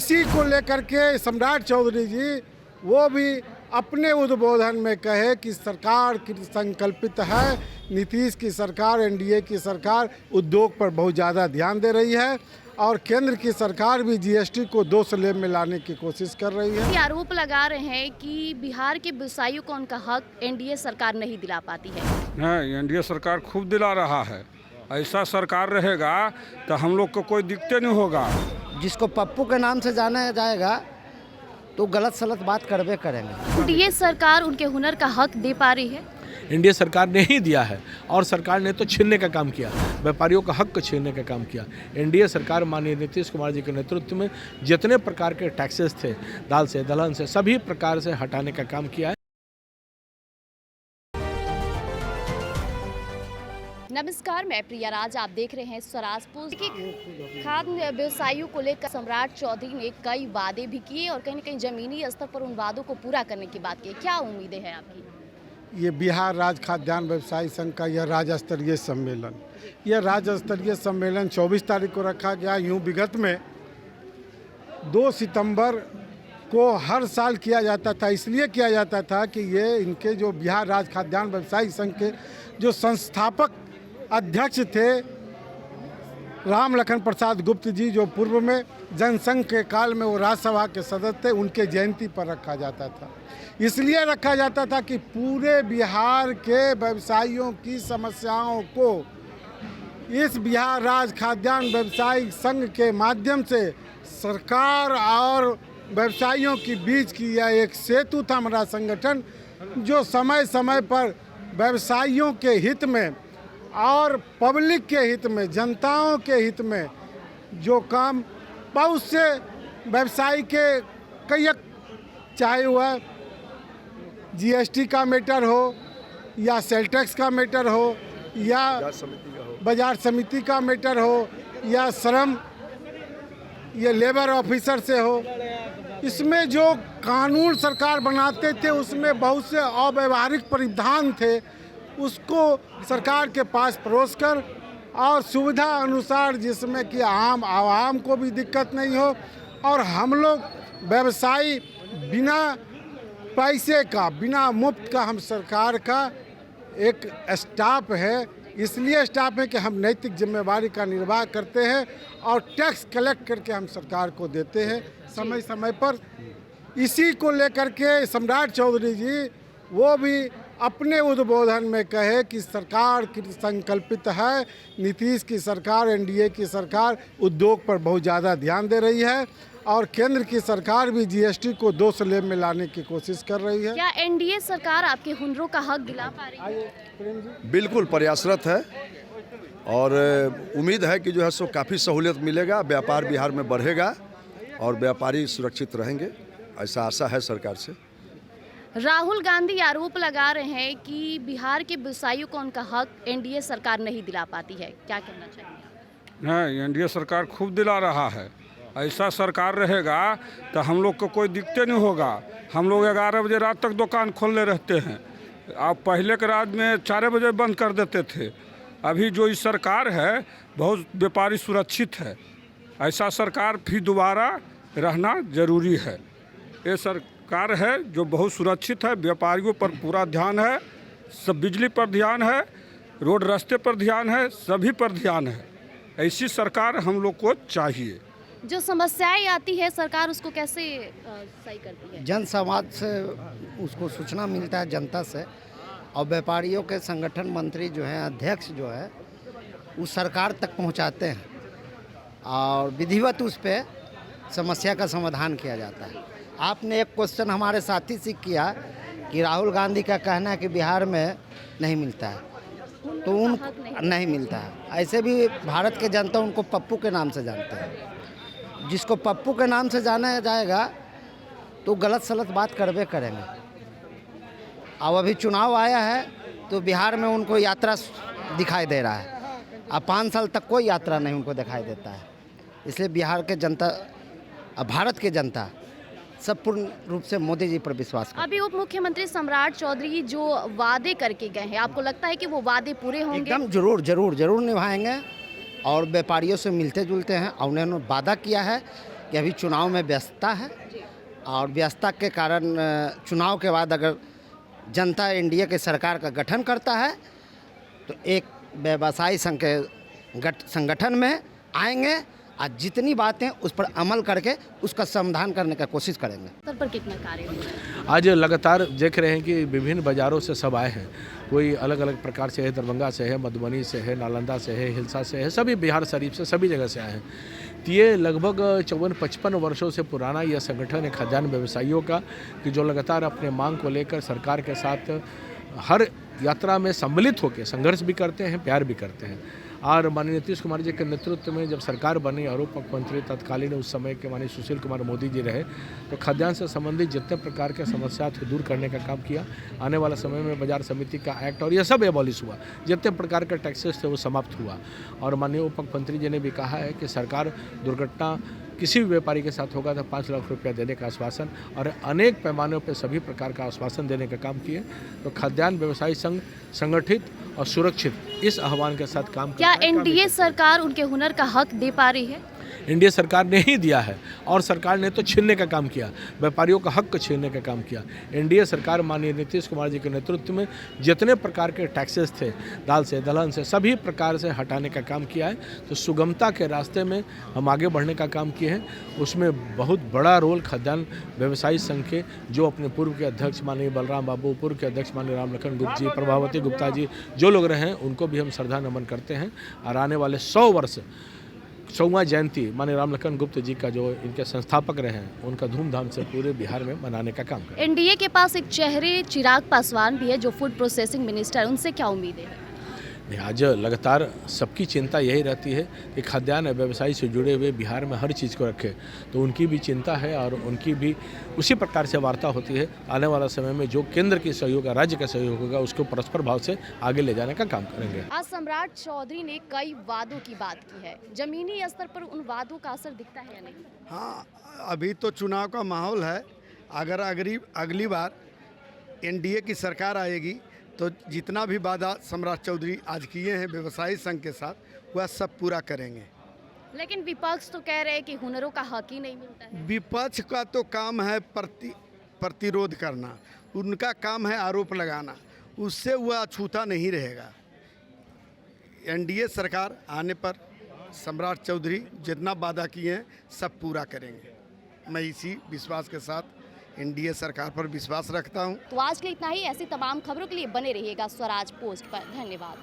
इसी को लेकर के सम्राट चौधरी जी वो भी अपने उद्बोधन में कहे कि सरकार की संकल्पित है, नीतीश की सरकार, एनडीए की सरकार उद्योग पर बहुत ज़्यादा ध्यान दे रही है और केंद्र की सरकार भी जीएसटी को 2 स्लैब में लाने की कोशिश कर रही है। आरोप लगा रहे हैं कि बिहार के व्यवसायियों को उनका हक एनडीए सरकार नहीं दिला पाती है। नहीं, एनडीए सरकार खूब दिला रहा है। ऐसा सरकार रहेगा तो हम लोग को कोई दिक्कत नहीं होगा। जिसको पप्पू के नाम से जाना जाएगा तो गलत सलत बात करवे करेंगे। एनडीए सरकार उनके हुनर का हक दे पा रही है? एनडीए सरकार ने ही दिया है और सरकार ने तो छीनने का काम किया, व्यापारियों का हक को छीनने का काम किया। एनडीए सरकार माननीय नीतीश कुमार जी के नेतृत्व में जितने प्रकार के टैक्सेस थे, दाल से दलहन से सभी प्रकार से हटाने का काम किया है। नमस्कार, मैं प्रिया राज, आप देख रहे हैं स्वराज पोस्ट। खाद्य व्यवसायियों को लेकर सम्राट चौधरी ने कई वादे भी किए और कहीं न कहीं जमीनी स्तर पर उन वादों को पूरा करने की बात की। क्या उम्मीदें हैं आपकी? ये बिहार राज्य खाद्यान्न व्यवसायी संघ का यह राज्य स्तरीय सम्मेलन, 24 तारीख को रखा गया। यूँ विगत में 2 सितंबर को हर साल किया जाता था। इसलिए किया जाता था कि ये इनके जो बिहार राज्य खाद्यान्न व्यवसायी संघ के जो संस्थापक अध्यक्ष थे राम लखन प्रसाद गुप्त जी, जो पूर्व में जनसंघ के काल में वो राज्यसभा के सदस्य थे, उनके जयंती पर रखा जाता था। इसलिए रखा जाता था कि पूरे बिहार के व्यवसायियों की समस्याओं को इस बिहार राज्य खाद्यान्न व्यवसायी संघ के माध्यम से सरकार और व्यवसायियों के बीच की यह एक सेतु था हमारा संगठन, जो समय समय पर व्यवसायियों के हित में और पब्लिक के हित में, जनताओं के हित में जो काम बहुत से व्यवसायी के कई, चाहे वह जीएसटी का मैटर हो या सेल टैक्स का मैटर हो या बाजार समिति का मैटर हो या श्रम ये लेबर ऑफिसर से हो, इसमें जो कानून सरकार बनाते थे उसमें बहुत से अव्यवहारिक प्रावधान थे, उसको सरकार के पास परोस कर और सुविधा अनुसार, जिसमें कि आम आवाम को भी दिक्कत नहीं हो और हम लोग व्यवसायी बिना पैसे का, बिना मुफ्त का, हम सरकार का एक स्टाफ है। इसलिए स्टाफ है कि हम नैतिक जिम्मेवारी का निर्वाह करते हैं और टैक्स कलेक्ट करके हम सरकार को देते हैं समय समय पर। इसी को लेकर के सम्राट चौधरी जी वो भी अपने उद्बोधन में कहे कि सरकार की संकल्पित है, नीतीश की सरकार, एनडीए की सरकार उद्योग पर बहुत ज़्यादा ध्यान दे रही है और केंद्र की सरकार भी जीएसटी को 2 स्लैब में लाने की कोशिश कर रही है। क्या एनडीए सरकार आपके हुनरों का हक दिला पा रही है? बिल्कुल प्रयासरत है और उम्मीद है कि जो है सो काफ़ी सहूलियत मिलेगा, व्यापार बिहार में बढ़ेगा और व्यापारी सुरक्षित रहेंगे, ऐसा आशा है सरकार से। राहुल गांधी आरोप लगा रहे हैं कि बिहार के व्यवसायियों को उनका हक एनडीए सरकार नहीं दिला पाती है। क्या कहना चाहिए? नहीं, एनडीए सरकार खूब दिला रहा है। ऐसा सरकार रहेगा तो हम लोग को कोई दिक्कत नहीं होगा। हम लोग 11 बजे रात तक दुकान खोलने रहते हैं। आप पहले के रात में 4 बजे बंद कर देते थे। अभी जो इस सरकार है बहुत व्यापारी सुरक्षित है। ऐसा सरकार फिर दोबारा रहना जरूरी है। ये सरकार है जो बहुत सुरक्षित है, व्यापारियों पर पूरा ध्यान है, सब बिजली पर ध्यान है, रोड रास्ते पर ध्यान है, सभी पर ध्यान है। ऐसी सरकार हम लोग को चाहिए। जो समस्याएं आती है सरकार उसको कैसे सही करती है? जन समाज से उसको सूचना मिलता है, जनता से, और व्यापारियों के संगठन मंत्री जो हैं, अध्यक्ष जो है, उस सरकार तक पहुंचाते हैं और विधिवत उस पर समस्या का समाधान किया जाता है। आपने एक क्वेश्चन हमारे साथी से किया कि राहुल गांधी का कहना है कि बिहार में नहीं मिलता है, तो उन नहीं मिलता है। ऐसे भी भारत के जनता उनको पप्पू के नाम से जानते हैं। जिसको पप्पू के नाम से जाना जाएगा तो गलत सलत बात करवे करेंगे। अब अभी चुनाव आया है तो बिहार में उनको यात्रा दिखाई दे रहा है। अब 5 साल तक कोई यात्रा नहीं उनको दिखाई देता है। इसलिए बिहार के जनता, भारत के जनता सब पूर्ण रूप से मोदी जी पर विश्वास करते हैं। अभी उप मुख्यमंत्री सम्राट चौधरी जो वादे करके गए हैं, आपको लगता है कि वो वादे पूरे होंगे? एकदम जरूर निभाएंगे और व्यापारियों से मिलते जुलते हैं और उन्होंने वादा किया है कि अभी चुनाव में व्यस्तता है और व्यस्तता के कारण चुनाव के बाद अगर जनता एनडीए के सरकार का गठन करता है तो एक व्यवसायी संघ के संगठन में आएंगे और जितनी बातें उस पर अमल करके उसका समाधान करने का कोशिश करेंगे। स्तर पर कितना कार्य हुआ? आज लगातार देख रहे हैं कि विभिन्न बाज़ारों से सब आए हैं, कोई अलग अलग प्रकार से है, दरभंगा से है, मधुबनी से है, नालंदा से है, हिलसा से है, सभी बिहार शरीफ से सभी जगह से आए हैं। तो ये लगभग 54-55 वर्षों से पुराना यह संगठन है खाद्यान्न व्यवसायियों का, कि जो लगातार अपने मांग को लेकर सरकार के साथ हर यात्रा में सम्मिलित होकर संघर्ष भी करते हैं, प्यार भी करते हैं। और माननीय नीतीश कुमार जी के नेतृत्व में जब सरकार बनी और उप मुख्यमंत्री तत्कालीन उस समय के माननीय सुशील कुमार मोदी जी रहे, तो खाद्यान्न से संबंधित जितने प्रकार के समस्या थे दूर करने का काम किया। आने वाला समय में बाजार समिति का एक्ट और यह सब एबॉलिश हुआ, जितने प्रकार के टैक्सेस थे वो समाप्त हुआ। और माननीय उप मुख्यमंत्री जी ने भी कहा है कि सरकार दुर्घटना किसी भी व्यापारी के साथ होगा तो 5 लाख रुपया देने का आश्वासन और अनेक पैमानों पर सभी प्रकार का आश्वासन देने का काम किए। तो खाद्यान्न व्यवसायी संघ संगठित और सुरक्षित इस आह्वान के साथ काम क्या एनडीए सरकार उनके हुनर का हक दे पा रही है? एनडीए सरकार ने ही दिया है और सरकार ने तो छीनने का काम किया, व्यापारियों का हक छीनने का काम किया। एनडीए सरकार माननीय नीतीश कुमार जी के नेतृत्व में जितने प्रकार के टैक्सेस थे, दाल से दलहन से, सभी प्रकार से हटाने का काम किया है। तो सुगमता के रास्ते में हम आगे बढ़ने का काम किए हैं। उसमें बहुत बड़ा रोल खाद्यान्न व्यवसायी संघ के जो अपने पूर्व के अध्यक्ष माननीय बलराम बाबू, पूर्व के अध्यक्ष माननीय रामलखन गुप्ता जी, प्रभावती गुप्ता जी, जो लोग रहे हैं उनको भी हम श्रद्धा नमन करते हैं। और आने वाले 100 वर्ष 100वां जयंती माननीय रामलखन गुप्ता जी का जो इनके संस्थापक रहे हैं उनका धूमधाम से पूरे बिहार में मनाने का काम करें। एनडीए के पास एक चेहरे चिराग पासवान भी है जो फूड प्रोसेसिंग मिनिस्टर, उनसे क्या उम्मीद है? आज लगातार सबकी चिंता यही रहती है कि खाद्यान्न व्यवसाय से जुड़े हुए बिहार में हर चीज़ को रखें, तो उनकी भी चिंता है और उनकी भी उसी प्रकार से वार्ता होती है। आने वाला समय में जो केंद्र की सहयोग है, राज्य का सहयोग होगा, उसको परस्पर भाव से आगे ले जाने का काम करेंगे। आज सम्राट चौधरी ने कई वादों की बात की है, जमीनी स्तर पर उन वादों का असर दिखता है या नहीं? हाँ, अभी तो चुनाव का माहौल है। अगर अगली बार एनडीए की सरकार आएगी तो जितना भी वादा सम्राट चौधरी आज किए हैं व्यवसायी संघ के साथ वह सब पूरा करेंगे। लेकिन विपक्ष तो कह रहे हैं कि हुनरों का हक ही नहीं मिलता है। विपक्ष का तो काम है प्रतिरोध करना, उनका काम है आरोप लगाना, उससे वह अछूता नहीं रहेगा। एनडीए सरकार आने पर सम्राट चौधरी जितना वादा किए हैं सब पूरा करेंगे। मैं इसी विश्वास के साथ एनडीए सरकार पर विश्वास रखता हूं। तो आज के लिए इतना ही। ऐसी तमाम खबरों के लिए बने रहिएगा स्वराज पोस्ट पर। धन्यवाद।